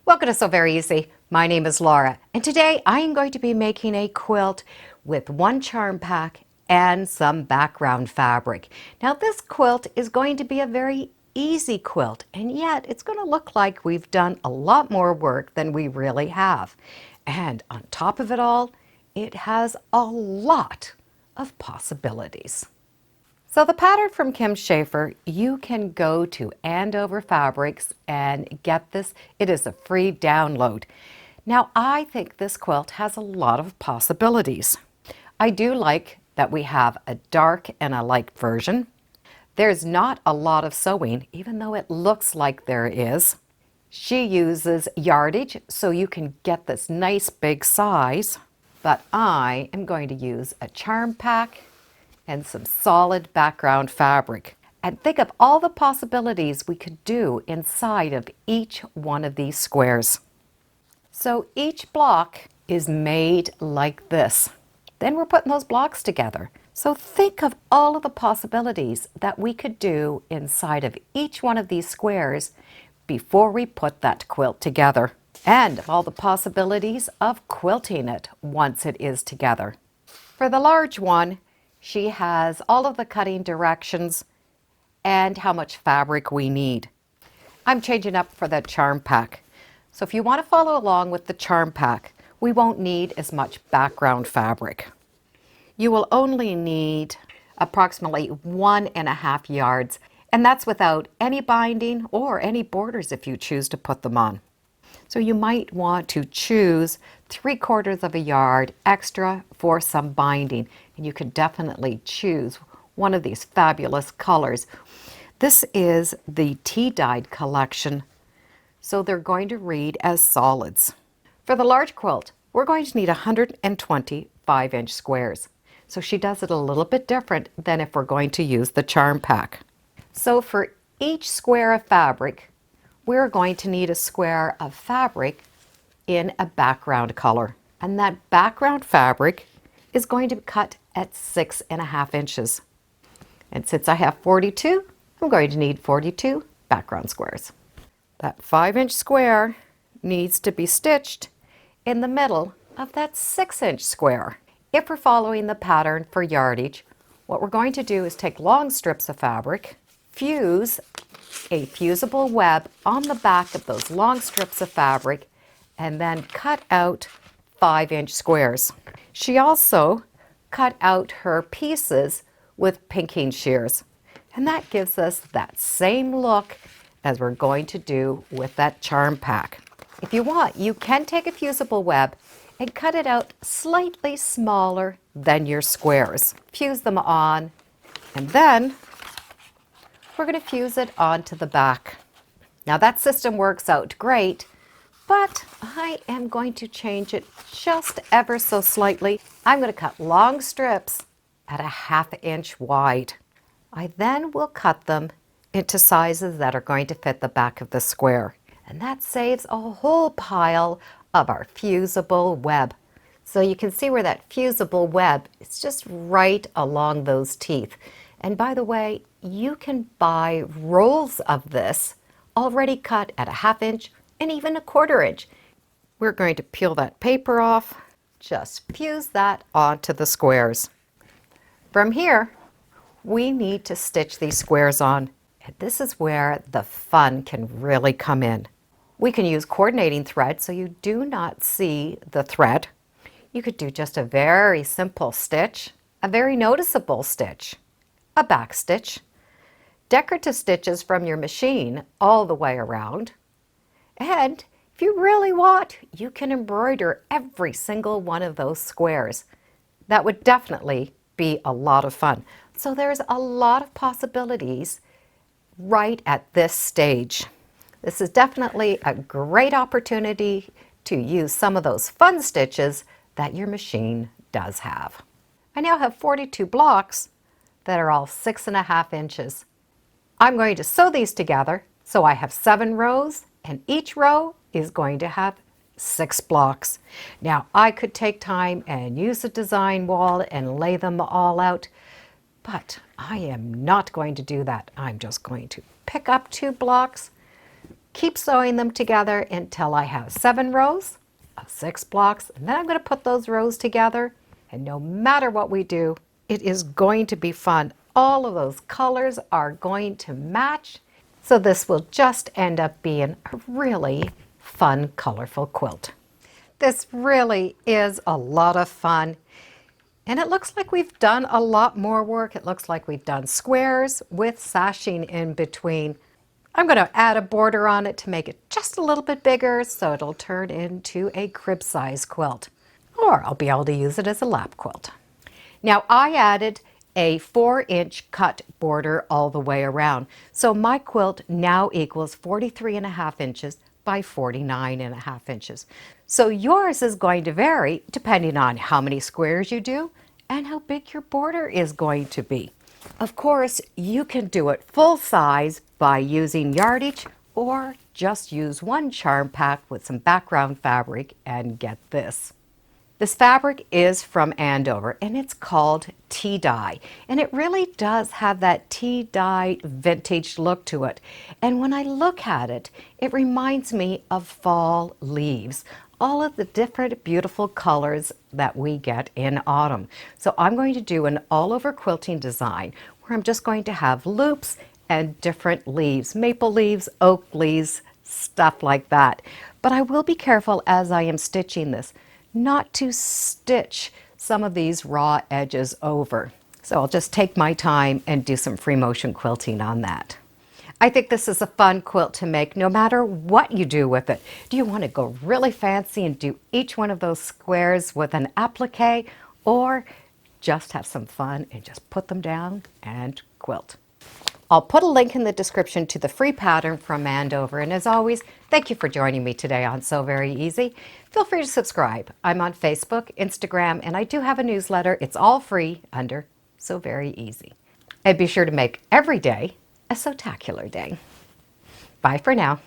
Welcome to Sew Very Easy. My name is Laura, and today I am going to be making a quilt with one charm pack and some background fabric. Now this quilt is going to be a very easy quilt, and yet it's going to look like we've done a lot more work than we really have. And on top of it all, it has a lot of possibilities. So the pattern from Kim Schaefer, you can go to Andover Fabrics and get this. It is a free download. Now I think this quilt has a lot of possibilities. I do like that we have a dark and a light version. There's not a lot of sewing, even though it looks like there is. She uses yardage, so you can get this nice big size. But I am going to use a charm pack and some solid background fabric. And think of all the possibilities we could do inside of each one of these squares. So each block is made like this. Then we're putting those blocks together. So think of all of the possibilities that we could do inside of each one of these squares before we put that quilt together. And all the possibilities of quilting it once it is together. For the large one, she has all of the cutting directions and how much fabric we need. I'm changing up for the charm pack. So if you want to follow along with the charm pack, we won't need as much background fabric. You will only need approximately 1.5 yards, and that's without any binding or any borders if you choose to put them on. So you might want to choose 3/4 of a yard extra for some binding, and you could definitely choose one of these fabulous colors. This is the tea-dyed collection, so they're going to read as solids. For the large quilt, we're going to need 120 5-inch squares. So she does it a little bit different than if we're going to use the charm pack. So for each square of fabric, we're going to need a square of fabric in a background color. And that background fabric is going to be cut at 6.5 inches. And since I have 42, I'm going to need 42 background squares. That 5-inch square needs to be stitched in the middle of that 6-inch square. If we're following the pattern for yardage, what we're going to do is take long strips of fabric, fuse a fusible web on the back of those long strips of fabric, and then cut out 5-inch squares. She also cut out her pieces with pinking shears, and that gives us that same look as we're going to do with that charm pack. If you want, you can take a fusible web and cut it out slightly smaller than your squares. Fuse them on, and then we're going to fuse it onto the back. Now that system works out great, but I am going to change it just ever so slightly. I'm going to cut long strips at 1/2 inch wide. I then will cut them into sizes that are going to fit the back of the square. And that saves a whole pile of our fusible web. So you can see where that fusible web is just right along those teeth. And by the way, you can buy rolls of this already cut at 1/2 inch and even 1/4 inch. We're going to peel that paper off, just fuse that onto the squares. From here, we need to stitch these squares on. And this is where the fun can really come in. We can use coordinating thread so you do not see the thread. You could do just a very simple stitch, a very noticeable stitch, a back stitch, decorative stitches from your machine all the way around. And if you really want, you can embroider every single one of those squares. That would definitely be a lot of fun. So there's a lot of possibilities right at this stage. This is definitely a great opportunity to use some of those fun stitches that your machine does have. I now have 42 blocks that are all 6.5 inches. I'm going to sew these together, so I have 7 rows, and each row is going to have 6 blocks. Now I could take time and use a design wall and lay them all out, but I am not going to do that. I'm just going to pick up 2 blocks, keep sewing them together until I have 7 rows of 6 blocks, and then I'm going to put those rows together, and no matter what we do, it is going to be fun. All of those colors are going to match, so this will just end up being a really fun, colorful quilt. This really is a lot of fun. And it looks like we've done a lot more work. It looks like we've done squares with sashing in between. I'm going to add a border on it to make it just a little bit bigger so it'll turn into a crib size quilt. Or I'll be able to use it as a lap quilt. Now I added a 4-inch cut border all the way around. So my quilt now equals 43.5 inches by 49.5 inches. So yours is going to vary depending on how many squares you do and how big your border is going to be. Of course, you can do it full size by using yardage or just use one charm pack with some background fabric and get this. This fabric is from Andover and it's called tea dye, and it really does have that tea dye vintage look to it. And when I look at it, it reminds me of fall leaves, all of the different beautiful colors that we get in autumn. So I'm going to do an all over quilting design where I'm just going to have loops and different leaves, maple leaves, oak leaves, stuff like that. But I will be careful as I am stitching this not to stitch some of these raw edges over. So I'll just take my time and do some free motion quilting on that. I think this is a fun quilt to make no matter what you do with it. Do you want to go really fancy and do each one of those squares with an applique, or just have some fun and just put them down and quilt? I'll put a link in the description to the free pattern from Andover. And as always, thank you for joining me today on Sew Very Easy. Feel free to subscribe. I'm on Facebook, Instagram, and I do have a newsletter. It's all free under Sew Very Easy. And be sure to make every day a Sewtacular day. Bye for now.